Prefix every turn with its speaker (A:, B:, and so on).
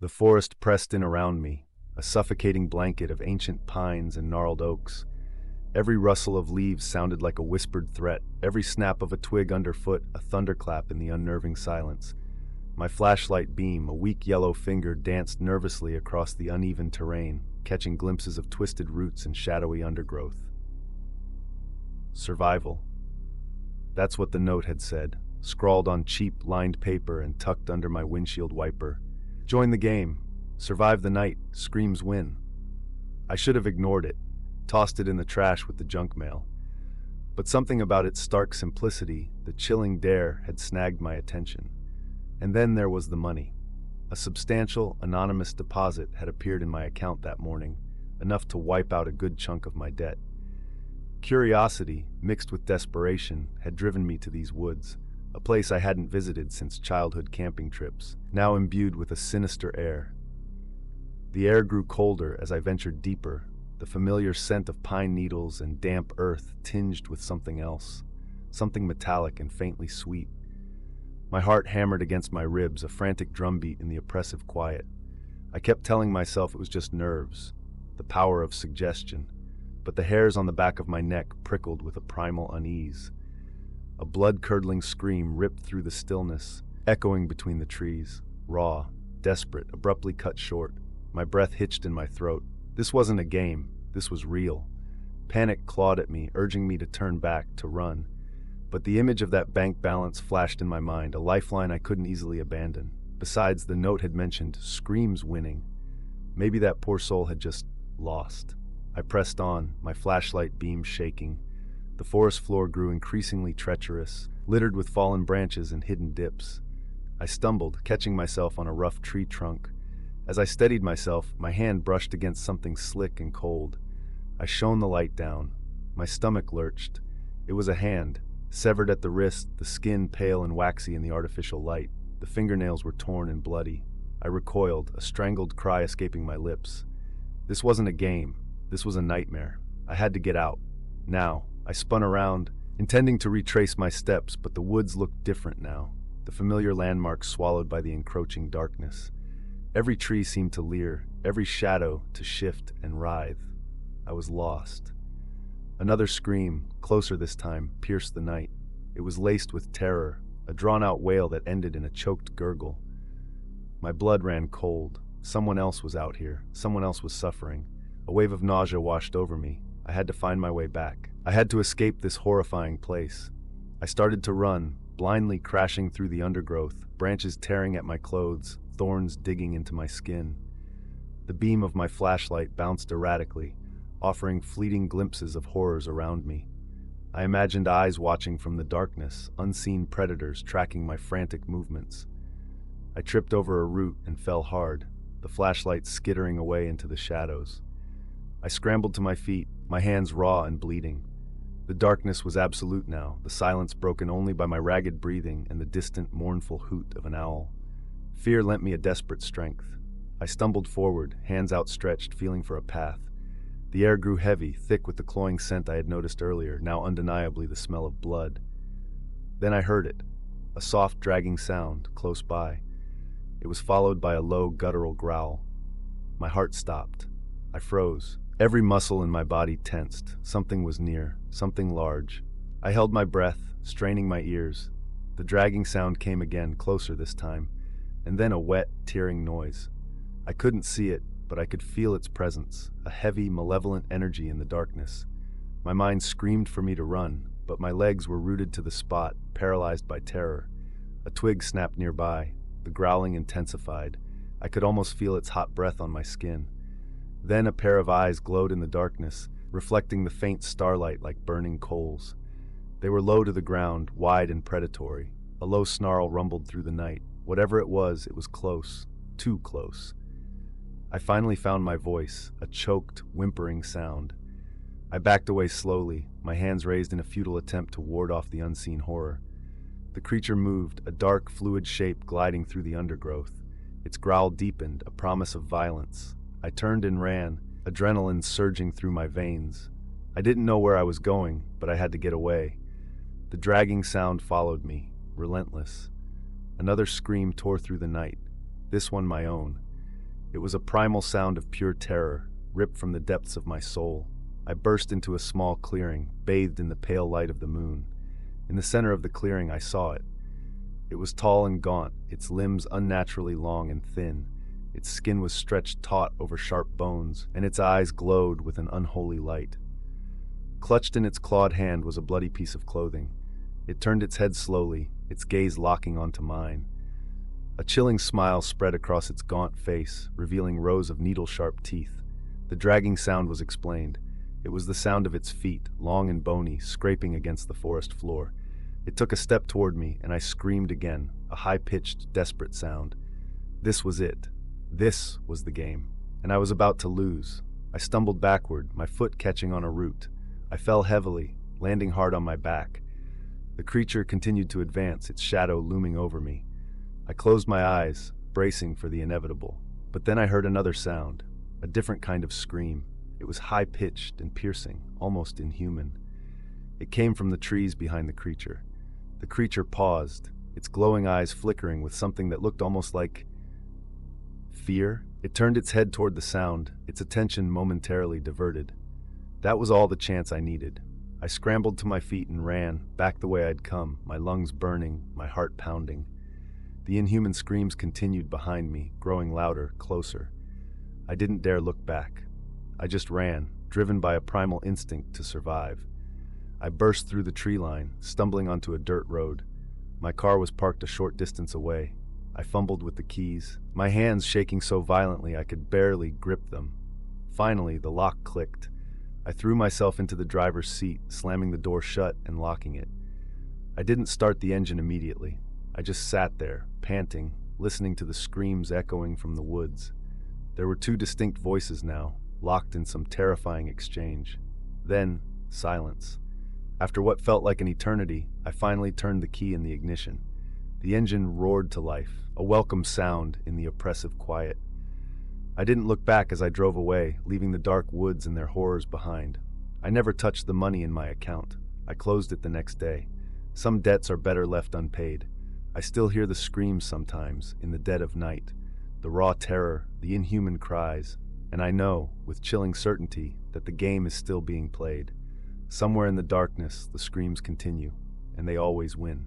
A: The forest pressed in around me, a suffocating blanket of ancient pines and gnarled oaks. Every rustle of leaves sounded like a whispered threat, every snap of a twig underfoot a thunderclap in the unnerving silence. My flashlight beam, a weak yellow finger, danced nervously across the uneven terrain, catching glimpses of twisted roots and shadowy undergrowth. Survival. That's what the note had said, scrawled on cheap, lined paper and tucked under my windshield wiper. Join the game. Survive the night. Screams win. I should have ignored it, tossed it in the trash with the junk mail. But something about its stark simplicity, the chilling dare, had snagged my attention. And then there was the money. A substantial, anonymous deposit had appeared in my account that morning, enough to wipe out a good chunk of my debt. Curiosity, mixed with desperation, had driven me to these woods, a place I hadn't visited since childhood camping trips, now imbued with a sinister air. The air grew colder as I ventured deeper, the familiar scent of pine needles and damp earth tinged with something else, something metallic and faintly sweet. My heart hammered against my ribs, a frantic drumbeat in the oppressive quiet. I kept telling myself it was just nerves, the power of suggestion, but the hairs on the back of my neck prickled with a primal unease. A blood-curdling scream ripped through the stillness, echoing between the trees, raw, desperate, abruptly cut short. My breath hitched in my throat. This wasn't a game. This was real. Panic clawed at me, urging me to turn back, to run. But the image of that bank balance flashed in my mind, a lifeline I couldn't easily abandon. Besides, the note had mentioned screams winning. Maybe that poor soul had just lost. I pressed on, my flashlight beam shaking. The forest floor grew increasingly treacherous, littered with fallen branches and hidden dips. I stumbled, catching myself on a rough tree trunk. As I steadied myself, my hand brushed against something slick and cold. I shone the light down. My stomach lurched. It was a hand, severed at the wrist, the skin pale and waxy in the artificial light. The fingernails were torn and bloody. I recoiled, a strangled cry escaping my lips. This wasn't a game. This was a nightmare. I had to get out. Now. I spun around, intending to retrace my steps, but the woods looked different now, the familiar landmarks swallowed by the encroaching darkness. Every tree seemed to leer, every shadow to shift and writhe. I was lost. Another scream, closer this time, pierced the night. It was laced with terror, a drawn-out wail that ended in a choked gurgle. My blood ran cold. Someone else was out here. Someone else was suffering. A wave of nausea washed over me. I had to find my way back. I had to escape this horrifying place. I started to run, blindly crashing through the undergrowth, branches tearing at my clothes, thorns digging into my skin. The beam of my flashlight bounced erratically, offering fleeting glimpses of horrors around me. I imagined eyes watching from the darkness, unseen predators tracking my frantic movements. I tripped over a root and fell hard, the flashlight skittering away into the shadows. I scrambled to my feet, my hands raw and bleeding. The darkness was absolute now, the silence broken only by my ragged breathing and the distant, mournful hoot of an owl. Fear lent me a desperate strength. I stumbled forward, hands outstretched, feeling for a path. The air grew heavy, thick with the cloying scent I had noticed earlier, now undeniably the smell of blood. Then I heard it, a soft, dragging sound, close by. It was followed by a low, guttural growl. My heart stopped. I froze. Every muscle in my body tensed. Something was near, something large. I held my breath, straining my ears. The dragging sound came again, closer this time, and then a wet, tearing noise. I couldn't see it, but I could feel its presence, a heavy, malevolent energy in the darkness. My mind screamed for me to run, but my legs were rooted to the spot, paralyzed by terror. A twig snapped nearby. The growling intensified. I could almost feel its hot breath on my skin. Then a pair of eyes glowed in the darkness, reflecting the faint starlight like burning coals. They were low to the ground, wide and predatory. A low snarl rumbled through the night. Whatever it was close, too close. I finally found my voice, a choked, whimpering sound. I backed away slowly, my hands raised in a futile attempt to ward off the unseen horror. The creature moved, a dark, fluid shape gliding through the undergrowth. Its growl deepened, a promise of violence. I turned and ran, adrenaline surging through my veins. I didn't know where I was going, but I had to get away. The dragging sound followed me, relentless. Another scream tore through the night, this one my own. It was a primal sound of pure terror, ripped from the depths of my soul. I burst into a small clearing, bathed in the pale light of the moon. In the center of the clearing, I saw it. It was tall and gaunt, its limbs unnaturally long and thin. Its skin was stretched taut over sharp bones, and its eyes glowed with an unholy light. Clutched in its clawed hand was a bloody piece of clothing. It turned its head slowly, its gaze locking onto mine. A chilling smile spread across its gaunt face, revealing rows of needle-sharp teeth. The dragging sound was explained. It was the sound of its feet, long and bony, scraping against the forest floor. It took a step toward me, and I screamed again, a high-pitched, desperate sound. This was it. This was the game. And I was about to lose. I stumbled backward, my foot catching on a root. I fell heavily, landing hard on my back. The creature continued to advance, its shadow looming over me. I closed my eyes, bracing for the inevitable. But then I heard another sound, a different kind of scream. It was high-pitched and piercing, almost inhuman. It came from the trees behind the creature. The creature paused, its glowing eyes flickering with something that looked almost like fear. It turned its head toward the sound, its attention momentarily diverted. That was all the chance I needed. I scrambled to my feet and ran, back the way I'd come, my lungs burning, my heart pounding. The inhuman screams continued behind me, growing louder, closer. I didn't dare look back. I just ran, driven by a primal instinct to survive. I burst through the tree line, stumbling onto a dirt road. My car was parked a short distance away. I fumbled with the keys, my hands shaking so violently I could barely grip them. Finally, the lock clicked. I threw myself into the driver's seat, slamming the door shut and locking it. I didn't start the engine immediately. I just sat there, panting, listening to the screams echoing from the woods. There were two distinct voices now, locked in some terrifying exchange. Then, silence. After what felt like an eternity, I finally turned the key in the ignition. The engine roared to life, a welcome sound in the oppressive quiet. I didn't look back as I drove away, leaving the dark woods and their horrors behind. I never touched the money in my account. I closed it the next day. Some debts are better left unpaid. I still hear the screams sometimes, in the dead of night, the raw terror, the inhuman cries, and I know, with chilling certainty, that the game is still being played. Somewhere in the darkness, the screams continue, and they always win.